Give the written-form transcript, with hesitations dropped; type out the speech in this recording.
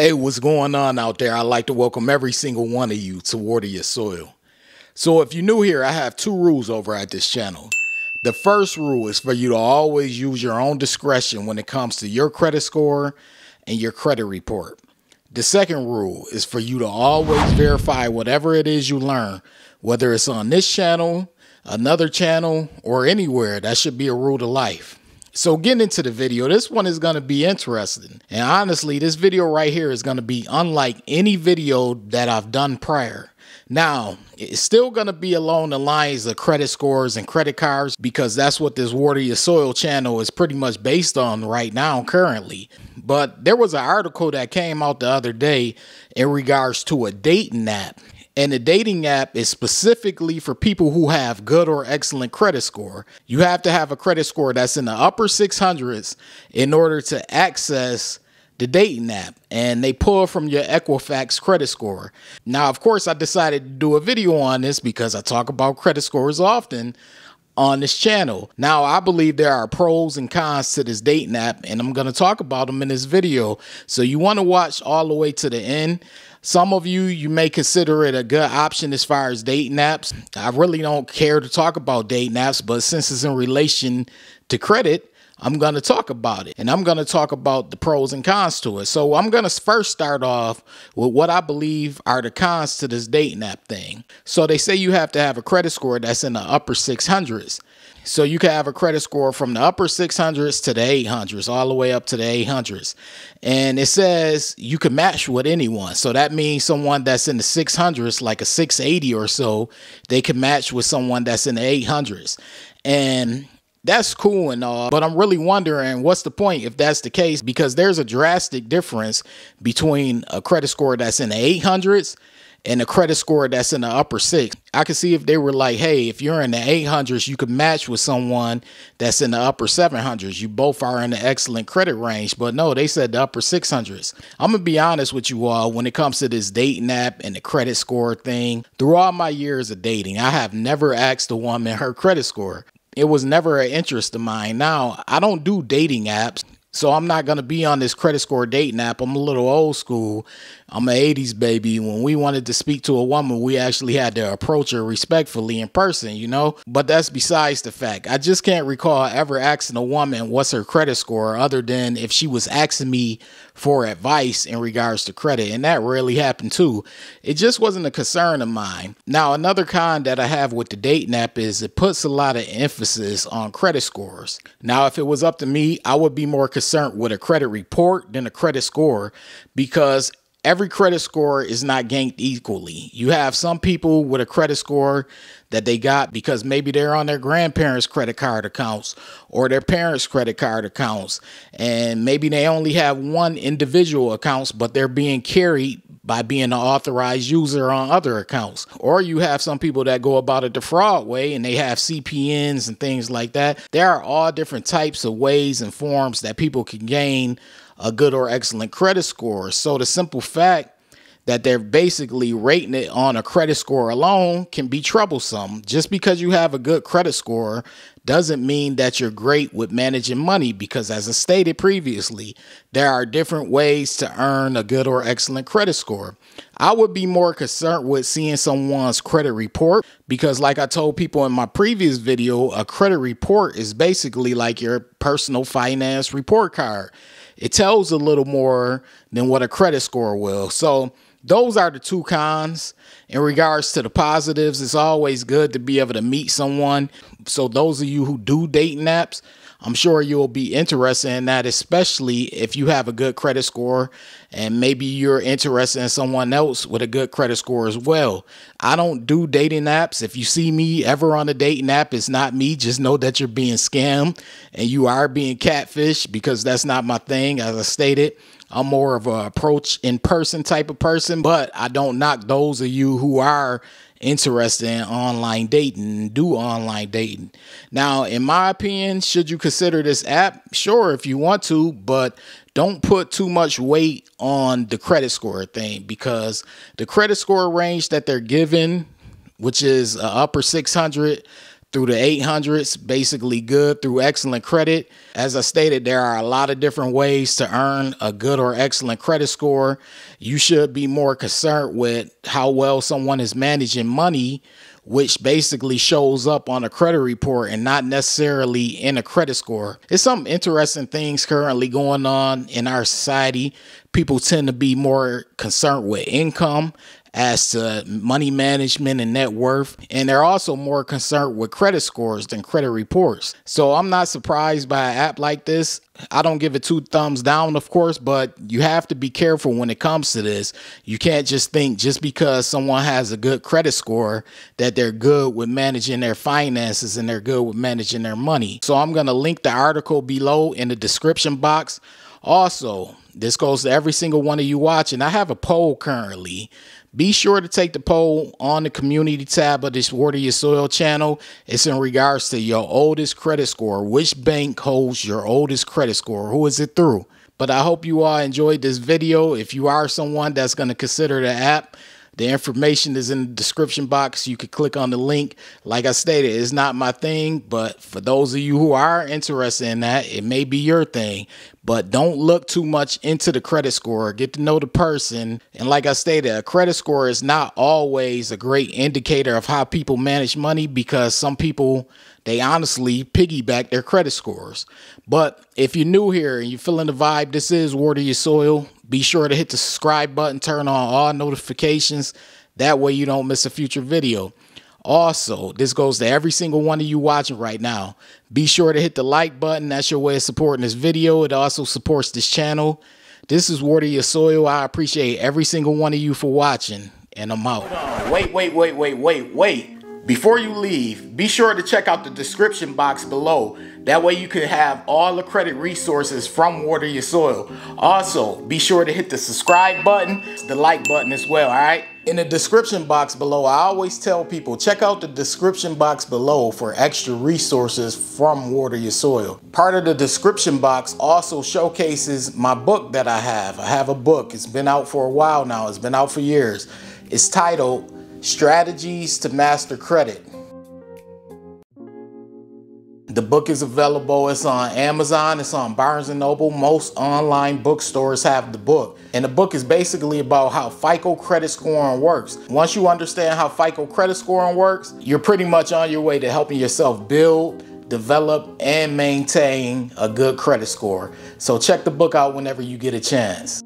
Hey, what's going on out there? I'd like to welcome every single one of you to Water Your Soil. So if you're new here, I have two rules over at this channel. The first rule is for you to always use your own discretion when it comes to your credit score and your credit report. The second rule is for you to always verify whatever it is you learn, whether it's on this channel, another channel, or anywhere. That should be a rule to life. So getting into the video, this one is going to be interesting. And honestly, this video right here is going to be unlike any video that I've done prior. Now, it's still going to be along the lines of credit scores and credit cards because that's what this Water Your Soil channel is pretty much based on right now currently. But there was an article that came out the other day in regards to a dating app. And the dating app is specifically for people who have good or excellent credit score. You have to have a credit score that's in the upper 600s in order to access the dating app. And they pull from your Equifax credit score. Now, of course, I decided to do a video on this because I talk about credit scores often on this channel. Now, I believe there are pros and cons to this dating app, and I'm going to talk about them in this video. So you want to watch all the way to the end. Some of you may consider it a good option as far as dating apps. I really don't care to talk about dating apps, but since it's in relation to credit, I'm going to talk about it, and I'm going to talk about the pros and cons to it. So I'm going to first start off with what I believe are the cons to this dating app thing. So they say you have to have a credit score that's in the upper 600s. So you can have a credit score from the upper 600s to the 800s, all the way up to the 800s. And it says you can match with anyone. So that means someone that's in the 600s, like a 680 or so, they can match with someone that's in the 800s. And that's cool and all, but I'm really wondering what's the point if that's the case, because there's a drastic difference between a credit score that's in the 800s and a credit score that's in the upper 6. I could see if they were like, hey, if you're in the 800s, you could match with someone that's in the upper 700s. You both are in the excellent credit range. But no, they said the upper 600s. I'm going to be honest with you all when it comes to this dating app and the credit score thing. Through all my years of dating, I have never asked a woman her credit score. It was never an interest of mine. Now, I don't do dating apps, so I'm not going to be on this credit score dating app. I'm a little old school. I'm an 80s baby. When we wanted to speak to a woman, we actually had to approach her respectfully in person, you know? But that's besides the fact. I just can't recall ever asking a woman what's her credit score other than if she was asking me for advice in regards to credit. And that rarely happened too. It just wasn't a concern of mine. Now, another con that I have with the dating app is it puts a lot of emphasis on credit scores. Now, if it was up to me, I would be more concerned with a credit report than a credit score, because every credit score is not ganked equally. You have some people with a credit score that they got because maybe they're on their grandparents' credit card accounts or their parents' credit card accounts. And maybe they only have one individual accounts, but they're being carried by being an authorized user on other accounts. Or you have some people that go about it the fraud way and they have CPNs and things like that. There are all different types of ways and forms that people can gain a good or excellent credit score. So the simple fact that they're basically rating it on a credit score alone can be troublesome. Just because you have a good credit score doesn't mean that you're great with managing money, because as I stated previously, there are different ways to earn a good or excellent credit score. I would be more concerned with seeing someone's credit report, because like I told people in my previous video, a credit report is basically like your personal finance report card. It tells a little more than what a credit score will. So those are the two cons. In regards to the positives, it's always good to be able to meet someone. So those of you who do dating apps, I'm sure you'll be interested in that, especially if you have a good credit score and maybe you're interested in someone else with a good credit score as well. I don't do dating apps. If you see me ever on a dating app, it's not me. Just know that you're being scammed and you are being catfished, because that's not my thing. As I stated, I'm more of a approach in person type of person, but I don't knock those of you who are interested in online dating, do online dating. Now, in my opinion, should you consider this app? Sure, if you want to, but don't put too much weight on the credit score thing, because the credit score range that they're giving, which is upper 600 through the 800s, basically good through excellent credit. As I stated, there are a lot of different ways to earn a good or excellent credit score. You should be more concerned with how well someone is managing money, which basically shows up on a credit report and not necessarily in a credit score. It's some interesting things currently going on in our society. People tend to be more concerned with income as to money management and net worth, and they're also more concerned with credit scores than credit reports. So I'm not surprised by an app like this. I don't give it 2 thumbs down, of course, but you have to be careful when it comes to this. You can't just think just because someone has a good credit score that they're good with managing their finances and they're good with managing their money. So I'm going to link the article below in the description box. Also, this goes to every single one of you watching. I have a poll currently. Be sure to take the poll on the community tab of this Water Your Soil channel. It's in regards to your oldest credit score. Which bank holds your oldest credit score? Who is it through? But I hope you all enjoyed this video. If you are someone that's going to consider the app, the information is in the description box. You can click on the link. Like I stated, it's not my thing, but for those of you who are interested in that, it may be your thing. But don't look too much into the credit score. Get to know the person. And like I stated, a credit score is not always a great indicator of how people manage money, because some people, they honestly piggyback their credit scores. But if you're new here and you're feeling the vibe, this is Water Your Soil. Be sure to hit the subscribe button, turn on all notifications. That way you don't miss a future video. Also, this goes to every single one of you watching right now. Be sure to hit the like button. That's your way of supporting this video. It also supports this channel. This is Water Your Soil. I appreciate every single one of you for watching, and I'm out. Wait. Before you leave, be sure to check out the description box below. That way you can have all the credit resources from Water Your Soil. Also, be sure to hit the subscribe button, the like button as well, all right? In the description box below, I always tell people, check out the description box below for extra resources from Water Your Soil. Part of the description box also showcases my book that I have. I have a book. It's been out for a while now. It's been out for years. It's titled Strategies to Master Credit. The book is available. It's on Amazon. It's on Barnes & Noble. Most online bookstores have the book. And the book is basically about how FICO credit scoring works. Once you understand how FICO credit scoring works, you're pretty much on your way to helping yourself build, develop, and maintain a good credit score. So check the book out whenever you get a chance.